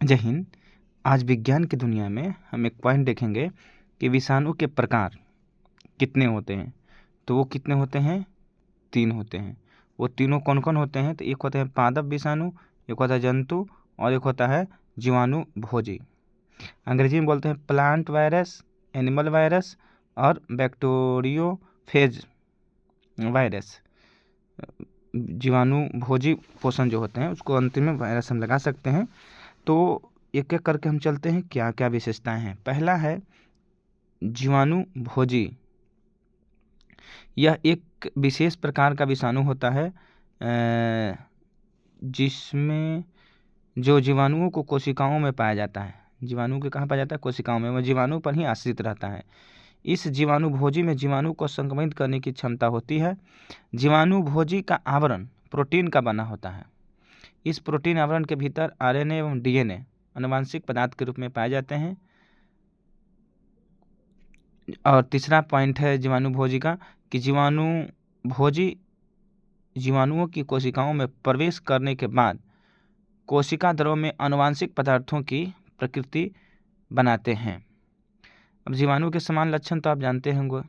जय हिंद। आज विज्ञान की दुनिया में हम एक पॉइंट देखेंगे कि विषाणु के प्रकार कितने होते हैं। तो वो कितने होते हैं? 3 होते हैं। वो तीनों कौन कौन होते हैं? तो एक होता है पादप विषाणु, एक होता है जंतु और एक होता है जीवाणु भोजी। अंग्रेजी में बोलते हैं प्लांट वायरस, एनिमल वायरस और बैक्टीरियोफेज वायरस। जीवाणु भोजी पोषण जो होते हैं उसको अंतिम में वायरस हम लगा सकते हैं। तो एक एक करके हम चलते हैं क्या क्या विशेषताएं हैं। पहला है जीवाणु भोजी। यह एक विशेष प्रकार का विषाणु होता है जिसमें जो जीवाणुओं को कोशिकाओं में पाया जाता है। जीवाणु के कहाँ पाया जाता है? कोशिकाओं में। वह जीवाणु पर ही आश्रित रहता है। इस जीवाणु भोजी में जीवाणु को संक्रमित करने की क्षमता होती है। जीवाणु भोजी का आवरण प्रोटीन का बना होता है। इस प्रोटीन आवरण के भीतर आरएनए एवं डीएनए आनुवांशिक पदार्थ के रूप में पाए जाते हैं। और तीसरा पॉइंट है जीवाणु भोजी का कि जीवाणु भोजी जीवाणुओं की कोशिकाओं में प्रवेश करने के बाद कोशिका द्रव में आनुवांशिक पदार्थों की प्रकृति बनाते हैं। अब जीवाणु के समान लक्षण तो आप जानते होंगे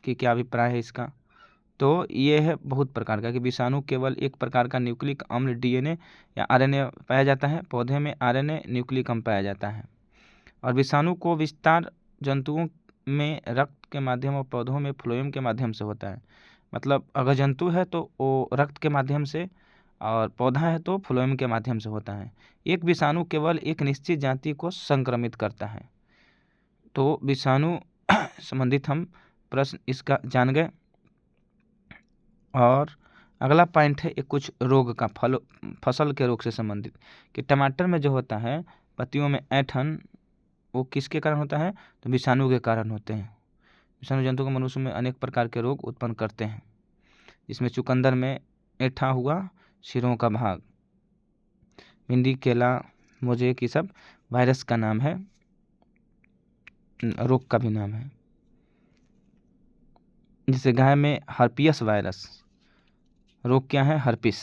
कि क्या अभिप्राय है इसका। तो ये है बहुत प्रकार का कि विषाणु केवल एक प्रकार का न्यूक्लिक अम्ल डीएनए या आरएनए पाया जाता है। पौधे में आरएनए न्यूक्लिक अम्ल पाया जाता है। और विषाणु को विस्तार जंतुओं में रक्त के माध्यम और पौधों में फ्लोएम के माध्यम से होता है। मतलब अगर जंतु है तो वो रक्त के माध्यम से और पौधा है तो फ्लोएम के माध्यम से होता है। एक विषाणु केवल एक निश्चित जाति को संक्रमित करता है। तो विषाणु संबंधित हम प्रश्न इसका जान गए। और अगला पॉइंट है एक कुछ रोग का फसल के रोग से संबंधित कि टमाटर में जो होता है पत्तियों में ऐंठन, वो किसके कारण होता है? तो विषाणु के कारण होते हैं। विषाणु जंतु को मनुष्य में अनेक प्रकार के रोग उत्पन्न करते हैं, जिसमें चुकंदर में ऐंठा हुआ, सिरों का भाग, भिंडी, केला, मोजेक, ये सब वायरस का नाम है, रोग का भी नाम है। जैसे गाय में हर्पियस वायरस रोग क्या है? हर्पिस।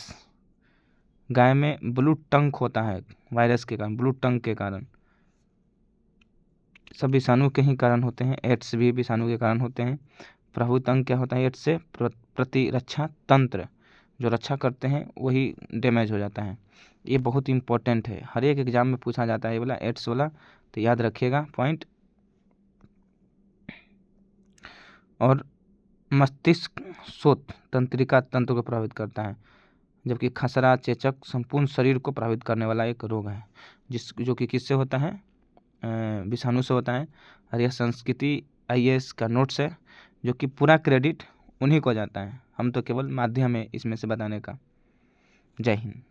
गाय में ब्लू टंक होता है वायरस के कारण, ब्लू टंक के कारण। सब विषाणु के ही कारण होते हैं। एड्स भी विषाणु के कारण होते हैं। प्रभुतंक क्या होता है? एड्स से प्रतिरक्षा तंत्र जो रक्षा करते हैं वही डैमेज हो जाता है। ये बहुत इंपॉर्टेंट है, हर एक एग्जाम में पूछा जाता है ये वाला एड्स वाला, तो याद रखिएगा पॉइंट। और मस्तिष्क स्रोत तंत्रिका तंत्र को प्रभावित करता है, जबकि खसरा चेचक संपूर्ण शरीर को प्रभावित करने वाला एक रोग है जो कि किससे होता है? विषाणु से होता है। और यह संस्कृति आईएएस का नोट्स है जो कि पूरा क्रेडिट उन्हीं को जाता है। हम तो केवल माध्यम है इसमें से बताने का। जय हिंद।